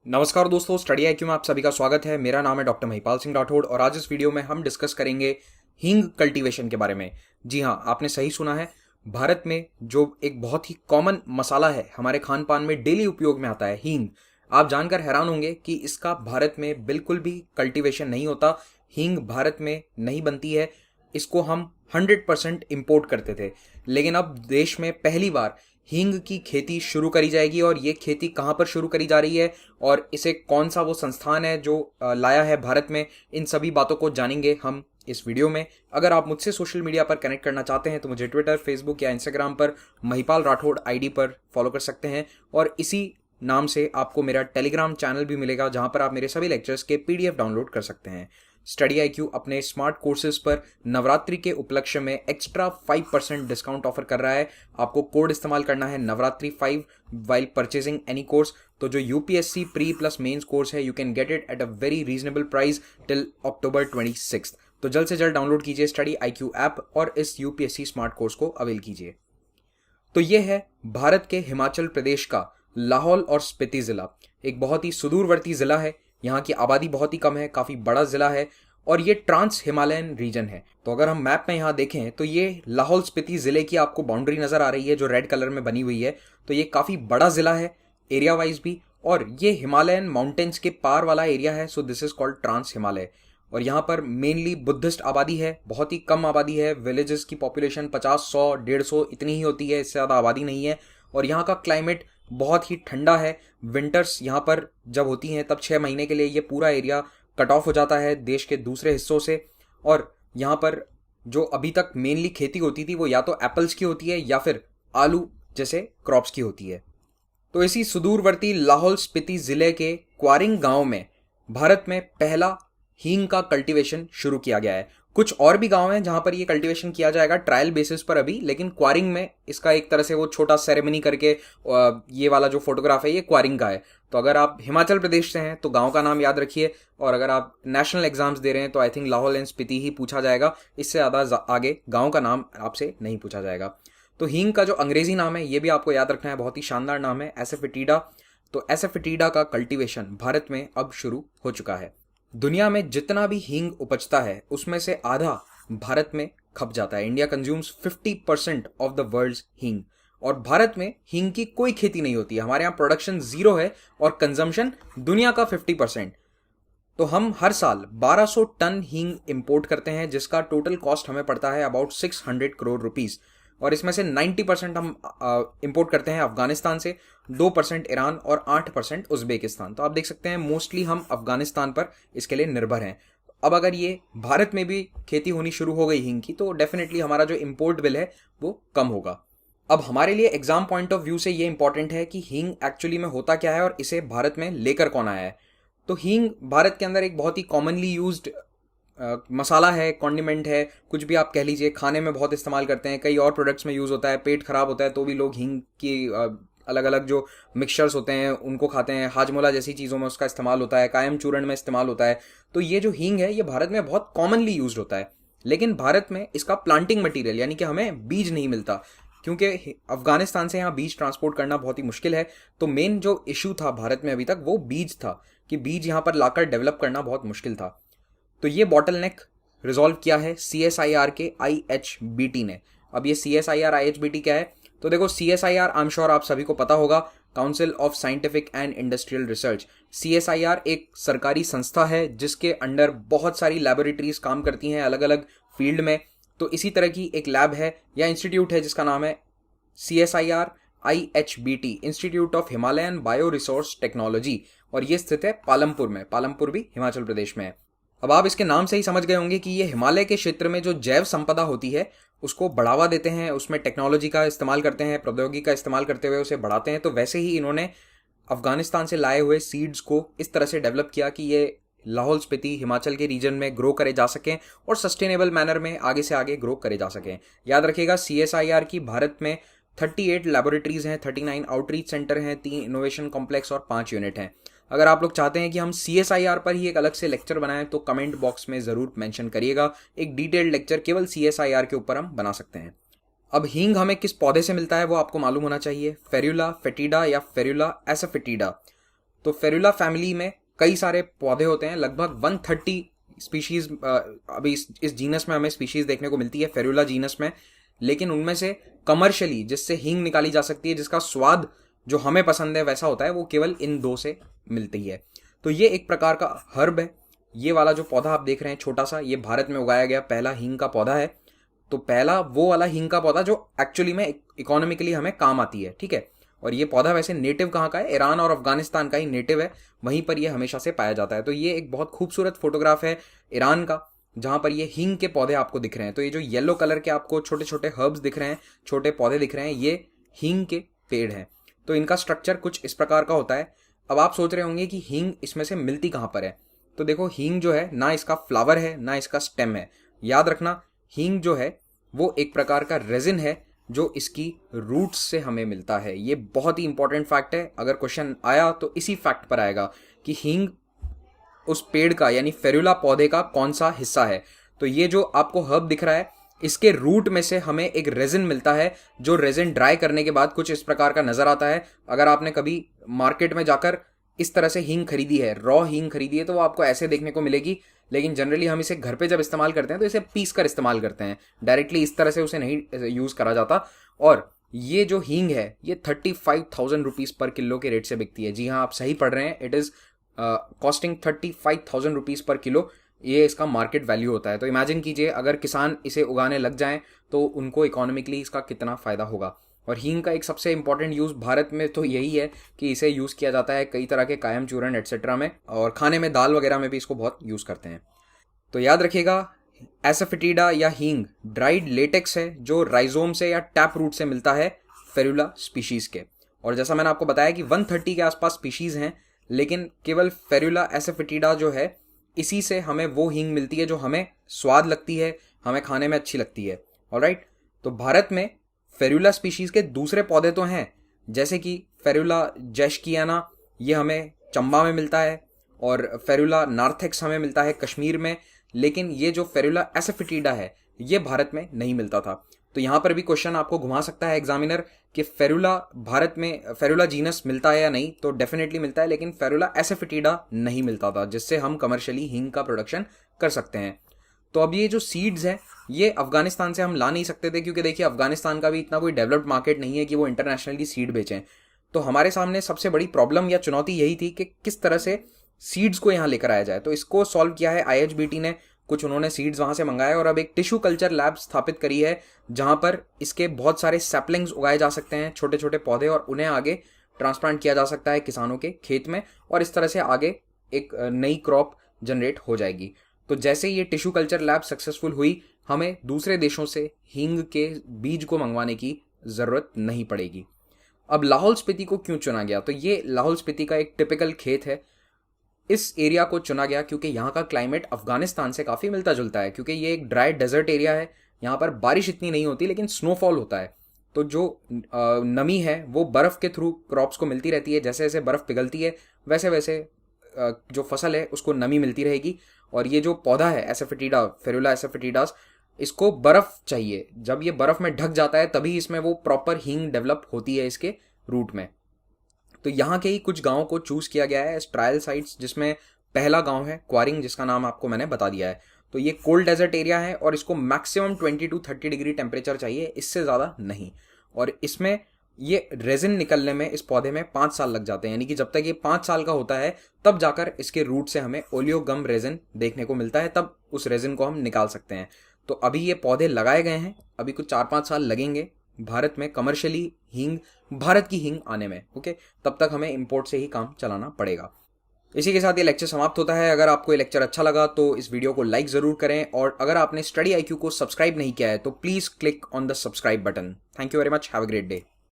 नमस्कार दोस्तों, study IQ में आप सभी का स्वागत है। मेरा नाम है डॉक्टर महिपाल सिंह राठौड़ और आज इस वीडियो में हम डिस्कस करेंगे हींग कल्टीवेशन के बारे में। जी हाँ, आपने सही सुना है। भारत में जो एक बहुत ही कॉमन मसाला है, हमारे खान पान में डेली उपयोग में आता है, हींग। आप जानकर हैरान होंगे कि इसका भारत में बिल्कुल भी कल्टीवेशन नहीं होता। हींग भारत में नहीं बनती है। इसको हम 100% इम्पोर्ट करते थे, लेकिन अब देश में पहली बार हींग की खेती शुरू करी जाएगी। और ये खेती कहाँ पर शुरू करी जा रही है और इसे कौन सा वो संस्थान है जो लाया है भारत में, इन सभी बातों को जानेंगे हम इस वीडियो में। अगर आप मुझसे सोशल मीडिया पर कनेक्ट करना चाहते हैं तो मुझे ट्विटर, फेसबुक या इंस्टाग्राम पर महिपाल राठौड़ आईडी पर फॉलो कर सकते हैं। और इसी नाम से आपको मेरा टेलीग्राम चैनल भी मिलेगा जहां पर आप मेरे सभी लेक्चर्स के पीडीएफ डाउनलोड कर सकते हैं। स्टडी आईक्यू अपने स्मार्ट कोर्सेज पर नवरात्रि के उपलक्ष्य में एक्स्ट्रा 5% डिस्काउंट ऑफर कर रहा है। आपको कोड इस्तेमाल करना है नवरात्रि5 वाइल परचेजिंग एनी कोर्स। तो जो UPSC pre plus mains course है, you can get it at a very reasonable price till October 26। तो जल्द से जल्द डाउनलोड कीजिए स्टडी आईक्यू ऐप और इस यूपीएससी स्मार्ट कोर्स को अवेल कीजिए। तो ये है भारत के हिमाचल प्रदेश का लाहौल और स्पीति जिला। एक बहुत ही सुदूरवर्ती जिला है। यहाँ की आबादी बहुत ही कम है, काफ़ी बड़ा ज़िला है और ये ट्रांस हिमालयन रीजन है। तो अगर हम मैप में यहाँ देखें तो ये लाहौल स्पीति ज़िले की आपको बाउंड्री नज़र आ रही है जो रेड कलर में बनी हुई है। तो ये काफ़ी बड़ा ज़िला है एरिया वाइज भी, और ये हिमालयन माउंटेन्स के पार वाला एरिया है। So this is called trans Himalaya. और यहाँ पर मेनली बुद्धिस्ट आबादी है, बहुत ही कम आबादी है। विलेजेस की पॉपुलेशन 50, 100, 150 इतनी ही होती है, इससे ज़्यादा आबादी नहीं है। और यहाँ का क्लाइमेट बहुत ही ठंडा है। विंटर्स यहाँ पर जब होती हैं तब 6 महीने के लिए ये पूरा एरिया कट ऑफ हो जाता है देश के दूसरे हिस्सों से। और यहाँ पर जो अभी तक मेनली खेती होती थी वो या तो एप्पल्स की होती है या फिर आलू जैसे क्रॉप्स की होती है। तो इसी सुदूरवर्ती लाहौल स्पीति जिले के क्वारिंग गांव में भारत में पहला हींग का कल्टीवेशन शुरू किया गया है। कुछ और भी गांव हैं जहां पर ये कल्टीवेशन किया जाएगा ट्रायल बेसिस पर अभी, लेकिन क्वारिंग में इसका एक तरह से वो छोटा सेरेमनी करके ये वाला जो फोटोग्राफ है ये क्वारिंग का है। तो अगर आप हिमाचल प्रदेश से हैं तो गांव का नाम याद रखिए, और अगर आप नेशनल एग्जाम्स दे रहे हैं तो I think Lahaul and Spiti ही पूछा जाएगा। इससे ज़्यादा आगे गाँव का नाम आपसे नहीं पूछा जाएगा। तो हींग का जो अंग्रेजी नाम है ये भी आपको याद रखना है, बहुत ही शानदार नाम है, एसेफिटीडा। तो एसेफिटीडा का कल्टीवेशन भारत में अब शुरू हो चुका है। दुनिया में जितना भी हींग उपजता है उसमें से आधा भारत में खप जाता है। India consumes 50% of the world's hing, और भारत में हींग की कोई खेती नहीं होती है। हमारे यहाँ प्रोडक्शन 0 है और कंजम्पशन दुनिया का 50%। तो हम हर साल 1200 टन हींग इंपोर्ट करते हैं, जिसका टोटल कॉस्ट हमें पड़ता है अबाउट 600 करोड़ रुपीस। और इसमें से 90% हम इंपोर्ट करते हैं अफगानिस्तान से, 2% ईरान और 8% उज्बेकिस्तान। तो आप देख सकते हैं मोस्टली हम अफगानिस्तान पर इसके लिए निर्भर हैं। अब अगर ये भारत में भी खेती होनी शुरू हो गई हींग की तो डेफिनेटली हमारा जो इंपोर्ट बिल है वो कम होगा। अब हमारे लिए एग्जाम पॉइंट ऑफ व्यू से ये इंपॉर्टेंट है कि हींग एक्चुअली में होता क्या है और इसे भारत में लेकर कौन आया है। तो हींग भारत के अंदर एक बहुत ही कॉमनली यूज्ड मसाला है, कॉन्डिमेंट है, कुछ भी आप कह लीजिए। खाने में बहुत इस्तेमाल करते हैं, कई और प्रोडक्ट्स में यूज़ होता है। पेट खराब होता है तो भी लोग हींग की अलग अलग जो मिक्सचर्स होते हैं उनको खाते हैं। हाजमोला जैसी चीज़ों में उसका इस्तेमाल होता है, कायम चूर्ण में इस्तेमाल होता है। तो ये जो हींग है ये भारत में बहुत कॉमनली यूज होता है, लेकिन भारत में इसका प्लांटिंग मटीरियल यानी कि हमें बीज नहीं मिलता, क्योंकि अफगानिस्तान से यहाँ बीज ट्रांसपोर्ट करना बहुत ही मुश्किल है। तो मेन जो इशू था भारत में अभी तक वो बीज था, कि बीज यहाँ पर लाकर डेवलप करना बहुत मुश्किल था। तो ये बॉटलनेक रिजॉल्व किया है CSIR के IHBT ने। अब ये CSIR IHBT क्या है? तो देखो, CSIR आई एम श्योर आप सभी को पता होगा, council of scientific and industrial research. CSIR एक सरकारी संस्था है जिसके अंडर बहुत सारी लैबोरेटरीज काम करती हैं अलग अलग फील्ड में। तो इसी तरह की एक लैब है या इंस्टीट्यूट है जिसका नाम है CSIR IHBT, institute of Himalayan bio resource technology, और ये स्थित है पालमपुर में। पालमपुर भी हिमाचल प्रदेश में है। अब आप इसके नाम से ही समझ गए होंगे कि ये हिमालय के क्षेत्र में जो जैव संपदा होती है उसको बढ़ावा देते हैं, उसमें टेक्नोलॉजी का इस्तेमाल करते हैं, प्रौद्योगिकी का इस्तेमाल करते हुए उसे बढ़ाते हैं। तो वैसे ही इन्होंने अफगानिस्तान से लाए हुए सीड्स को इस तरह से डेवलप किया कि ये लाहौल स्पीति हिमाचल के रीजन में ग्रो करे जा सकें और सस्टेनेबल मैनर में आगे से आगे ग्रो करे जा सकें। याद रखिएगा, CSIR की भारत में 38 लैबोरेटरीज हैं, 39 आउटरीच सेंटर हैं, 3 इनोवेशन कॉम्प्लेक्स और 5 यूनिट हैं। अगर आप लोग चाहते हैं कि हम CSIR पर ही एक अलग से लेक्चर बनाएं तो कमेंट बॉक्स में ज़रूर मेंशन करिएगा। एक डिटेल्ड लेक्चर केवल CSIR के ऊपर हम बना सकते हैं। अब हींग हमें किस पौधे से मिलता है वो आपको मालूम होना चाहिए। फेरुला फेटिडा या फेरुला एसाफेटिडा। तो फेरुला फैमिली में कई सारे पौधे होते हैं, लगभग 130 स्पीशीज अभी इस जीनस में हमें स्पीशीज देखने को मिलती है, फेरुला जीनस में। लेकिन उनमें से कमर्शियली जिससे हींग निकाली जा सकती है, जिसका स्वाद जो हमें पसंद है वैसा होता है, वो केवल इन 2 से मिलती है। तो ये एक प्रकार का हर्ब है। ये वाला जो पौधा आप देख रहे हैं छोटा सा, ये भारत में उगाया गया पहला हींग का पौधा है। तो पहला वो वाला हींग का पौधा जो एक्चुअली में इकोनॉमिकली हमें काम आती है, ठीक है। और ये पौधा वैसे नेटिव कहाँ का है, ईरान और अफगानिस्तान का ही नेटिव है, वहीं पर ये हमेशा से पाया जाता है। तो ये एक बहुत खूबसूरत फोटोग्राफ है ईरान का, जहां पर ये हींग के पौधे आपको दिख रहे हैं। तो ये जो येलो कलर के आपको छोटे छोटे हर्ब्स दिख रहे हैं, छोटे पौधे दिख रहे हैं, ये हींग के पेड़ हैं। तो इनका स्ट्रक्चर कुछ इस प्रकार का होता है। अब आप सोच रहे होंगे कि हींग इसमें से मिलती कहाँ पर है। तो देखो, हींग जो है ना इसका फ्लावर है ना इसका स्टेम है। याद रखना, हींग जो है वो एक प्रकार का रेजिन है जो इसकी रूट्स से हमें मिलता है। ये बहुत ही इंपॉर्टेंट फैक्ट है। अगर क्वेश्चन आया तो इसी फैक्ट पर आएगा कि हींग उस पेड़ का यानी फेरुला पौधे का कौन सा हिस्सा है। तो ये जो आपको हर्ब दिख रहा है, इसके रूट में से हमें एक रेजिन मिलता है, जो रेजिन ड्राई करने के बाद कुछ इस प्रकार का नजर आता है। अगर आपने कभी मार्केट में जाकर इस तरह से हींग खरीदी है, रॉ हींग खरीदी है, तो वो आपको ऐसे देखने को मिलेगी। लेकिन जनरली हम इसे घर पे जब इस्तेमाल करते हैं तो इसे पीस कर इस्तेमाल करते हैं, डायरेक्टली इस तरह से उसे नहीं यूज करा जाता। और ये जो हींग है ये 35,000 रुपीज पर किलो के रेट से बिकती है। जी हाँ, आप सही पढ़ रहे हैं, it is costing 35,000 rupees per kilo, ये इसका मार्केट वैल्यू होता है। तो इमेजिन कीजिए अगर किसान इसे उगाने लग जाएं तो उनको इकोनॉमिकली इसका कितना फायदा होगा। और हींग का एक सबसे इंपॉर्टेंट यूज भारत में तो यही है कि इसे यूज किया जाता है कई तरह के कायम चूरन एटसेट्रा में, और खाने में, दाल वगैरह में भी इसको बहुत यूज करते हैं। तो याद रखिएगा, एसाफेटिडा या हींग ड्राइड लेटेक्स है जो राइजोम से या टैप रूट से मिलता है फेरुला स्पीशीज के। और जैसा मैंने आपको बताया कि 130 के आसपास स्पीशीज हैं, लेकिन केवल फेरुला एसाफेटिडा जो है, इसी से हमें वो हींग मिलती है जो हमें स्वाद लगती है, हमें खाने में अच्छी लगती है। ऑलराइट, तो भारत में फेरुला स्पीशीज के दूसरे पौधे तो हैं, जैसे कि फेरुला जैशकियाना, ये हमें चंबा में मिलता है, और फेरुला नार्थेक्स हमें मिलता है कश्मीर में। लेकिन ये जो फेरुला एसाफेटिडा है ये भारत में नहीं मिलता था। तो यहाँ पर भी क्वेश्चन आपको घुमा सकता है एग्जामिनर कि फेरुला भारत में, फेरुला जीनस मिलता है या नहीं। तो डेफिनेटली मिलता है, लेकिन फेरुला एसाफेटिडा नहीं मिलता था, जिससे हम कमर्शियली हींग का प्रोडक्शन कर सकते हैं। तो अब ये जो सीड्स हैं ये अफगानिस्तान से हम ला नहीं सकते थे, क्योंकि देखिए अफगानिस्तान का भी इतना कोई डेवलप्ड मार्केट नहीं है कि वो इंटरनेशनली सीड बेचें। तो हमारे सामने सबसे बड़ी प्रॉब्लम या चुनौती यही थी कि किस तरह से सीड्स को यहाँ लेकर आया जाए। तो इसको सॉल्व किया है IHBT ने, कुछ उन्होंने सीड्स वहाँ से मंगाए और अब एक टिश्यू कल्चर लैब स्थापित करी है, जहाँ पर इसके बहुत सारे सैपलिंग्स उगाए जा सकते हैं, छोटे छोटे पौधे, और उन्हें आगे ट्रांसप्लांट किया जा सकता है किसानों के खेत में, और इस तरह से आगे एक नई क्रॉप जनरेट हो जाएगी। तो जैसे ये टिश्यू कल्चर लैब सक्सेसफुल हुई, हमें दूसरे देशों से हींग के बीज को मंगवाने की ज़रूरत नहीं पड़ेगी। अब लाहौल स्पीति को क्यों चुना गया? तो ये लाहौल स्पीति का एक टिपिकल खेत है। इस एरिया को चुना गया क्योंकि यहाँ का क्लाइमेट अफगानिस्तान से काफ़ी मिलता जुलता है, क्योंकि ये एक ड्राई डेजर्ट एरिया है। यहाँ पर बारिश इतनी नहीं होती, लेकिन स्नोफॉल होता है। तो जो नमी है वो बर्फ़ के थ्रू क्रॉप्स को मिलती रहती है। जैसे जैसे बर्फ़ पिघलती है वैसे वैसे जो फसल है उसको नमी मिलती रहेगी। और ये जो पौधा है एसाफेटिडा, फेरुला एसाफेटिडास, इसको बर्फ़ चाहिए। जब ये बर्फ़ में ढक जाता है तभी इसमें वो प्रॉपर हींग डेवलप होती है इसके रूट में। तो यहाँ के ही कुछ गाँव को चूज़ किया गया है एज ट्रायल साइट्स, जिसमें पहला गांव है क्वारिंग, जिसका नाम आपको मैंने बता दिया है। तो ये कोल्ड डेजर्ट एरिया है और इसको मैक्सिमम 20 to 30 डिग्री टेम्परेचर चाहिए, इससे ज़्यादा नहीं। और इसमें ये रेजिन निकलने में इस पौधे में 5 साल लग जाते हैं, यानी कि जब तक ये 5 साल का होता है तब जाकर इसके रूट से हमें ओलियोगम रेजिन देखने को मिलता है, तब उस रेजिन को हम निकाल सकते हैं। तो अभी ये पौधे लगाए गए हैं, अभी कुछ 4-5 साल लगेंगे भारत में कमर्शियली हींग, भारत की हींग आने में। ओके, तब तक हमें इंपोर्ट से ही काम चलाना पड़ेगा। इसी के साथ ये लेक्चर समाप्त होता है। अगर आपको ये लेक्चर अच्छा लगा तो इस वीडियो को लाइक ज़रूर करें, और अगर आपने स्टडी IQ को सब्सक्राइब नहीं किया है तो please click on the subscribe button. Thank you very much, have a great day.